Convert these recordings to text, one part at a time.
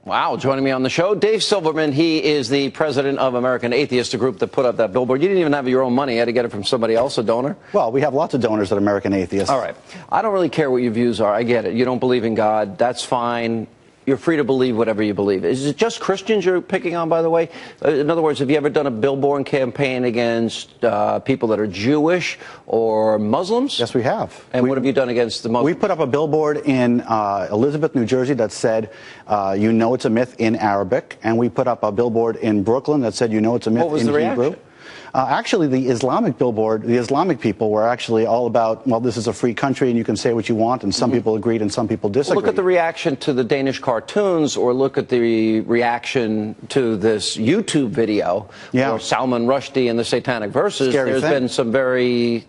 Wow, joining me on the show, Dave Silverman. He is the president of American Atheist, a group that put up that billboard. You didn't even have your own money. You had to get it from somebody else, a donor? Well, we have lots of donors at American Atheist. All right. I don't really care what your views are. I get it. You don't believe in God. That's fine. You're free to believe whatever you believe. Is it just Christians you're picking on, by the way? In other words, have you ever done a billboard campaign against people that are Jewish or Muslims? Yes, we have. And what have you done against the Muslims? We put up a billboard in Elizabeth, New Jersey that said, you know it's a myth in Arabic. And we put up a billboard in Brooklyn that said, you know it's a myth in Hebrew. What was the reaction? Actually, the Islamic billboard, the Islamic people were actually all about, well, this is a free country and you can say what you want, and some people agreed and some people disagreed. Well, look at the reaction to the Danish cartoons, or look at the reaction to this YouTube video where Salman Rushdie and the Satanic Verses. There's been some very...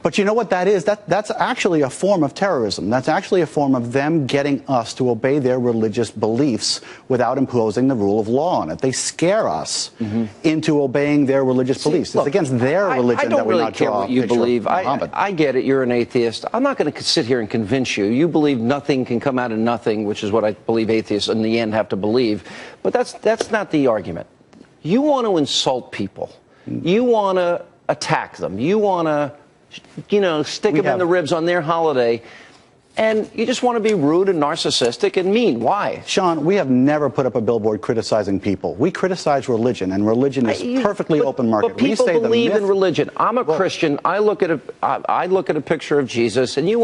But you know what that is? That's actually a form of terrorism. That's actually a form of them getting us to obey their religious beliefs without imposing the rule of law on it. They scare us into obeying their religious beliefs. It's against their religion that we not draw a picture of Muhammad. I get it. You're an atheist. I'm not going to sit here and convince you. You believe nothing can come out of nothing, which is what I believe atheists in the end have to believe. But that's not the argument. You want to insult people. You want to attack them. You want to, you know, stick them in the ribs on their holiday, and you just want to be rude and narcissistic and mean. Why? Sean, we have never put up a billboard criticizing people. We criticize religion, and religion is perfectly open market. But people believe in religion. I'm a Christian. I look at a picture of Jesus, and you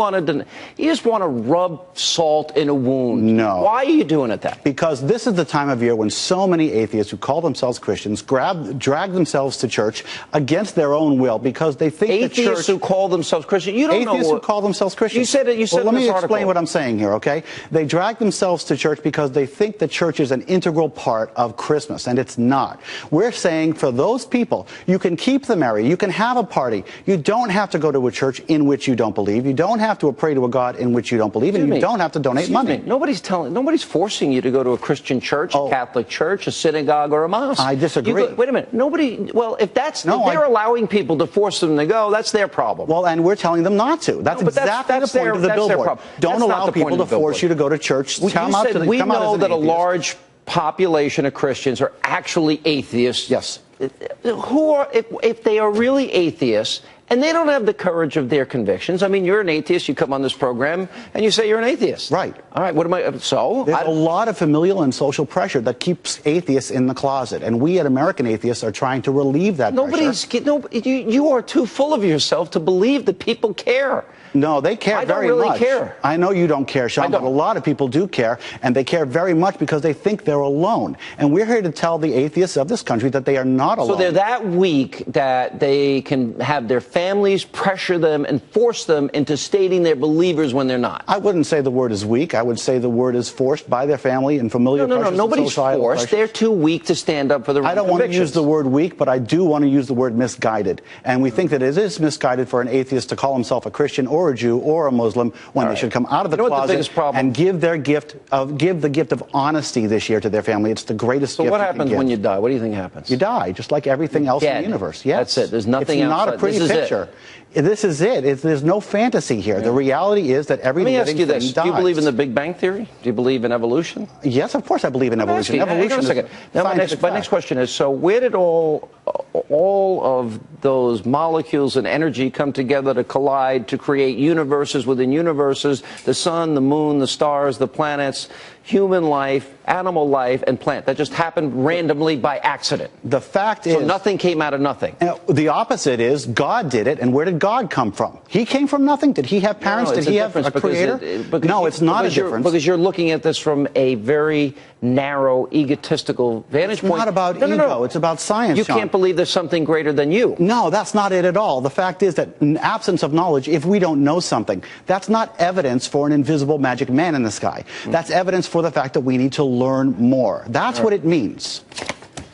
just want to rub salt in a wound. No. Why are you doing it then? Because this is the time of year when so many atheists who call themselves Christians drag themselves to church against their own will because they think the church... Atheists who call themselves Christians? You don't know Atheists who call themselves Christians. You said it. You said well, let me explain article. what I'm saying here, okay? They drag themselves to church because they think the church is an integral part of Christmas, and it's not. We're saying for those people, you can keep the merry, you can have a party. You don't have to go to a church in which you don't believe. You don't have to pray to a God in which you don't believe, and you don't have to donate money. Nobody's forcing you to go to a Christian church, a Catholic church, a synagogue, or a mosque. I disagree. Wait a minute. If they're allowing people to force them to go, that's their problem. Well, and we're telling them not to. That's exactly the point of the billboard. Don't allow people to force you to go to church. We know that a large population of Christians are actually atheists. Yes. If they are really atheists, and they don't have the courage of their convictions. I mean, you're an atheist. You come on this program and you say you're an atheist. Right. All right. What am I? So there's a lot of familial and social pressure that keeps atheists in the closet, and we at American Atheists are trying to relieve that pressure. You are too full of yourself to believe that people care. No, they care very much. I don't really care. I know you don't care, Sean, but a lot of people do care, and they care very much because they think they're alone. And we're here to tell the atheists of this country that they are not alone. So they're that weak that they can have their families pressure them and force them into stating they're believers when they're not. I wouldn't say the word is weak. I would say the word is forced by their family and familiar pressures. No, nobody's forced. They're too weak to stand up for their I don't want to use the word weak, but I do want to use the word misguided. And we think that it is misguided for an atheist to call himself a Christian or a Jew or a Muslim when they should come out of the closet and give the gift of honesty this year to their family. It's the greatest gift. So what happens when you die? What do you think happens? You die, just like everything else in the universe. Yes. That's it. There's nothing else. It's not a pretty picture. This is it. There's no fantasy here. The reality is that every living thing dies. Let me ask you this. Do you believe in the Big Bang Theory? Do you believe in evolution? Yes, of course I believe in evolution. Evolution is a now, my next question is, so where did all of those molecules and energy come together to collide to create universes within universes, the sun, the moon, the stars, the planets, human life, animal life, and plant? That just happened randomly by accident. The fact is... So nothing came out of nothing. The opposite is God did it, and where did God come from? He came from nothing? Did he have parents? Did he have a creator? No, it's not a difference. Because you're looking at this from a very narrow, egotistical vantage point. It's not about ego. It's about science, You can't believe there's something greater than you. No, that's not it at all. The fact is that in absence of knowledge, if we don't know something, that's not evidence for an invisible magic man in the sky. That's evidence for the fact that we need to learn more. That's what it means.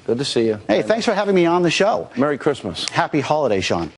Good to see you. Hey, thanks for having me on the show. Merry Christmas. Happy holiday, Sean.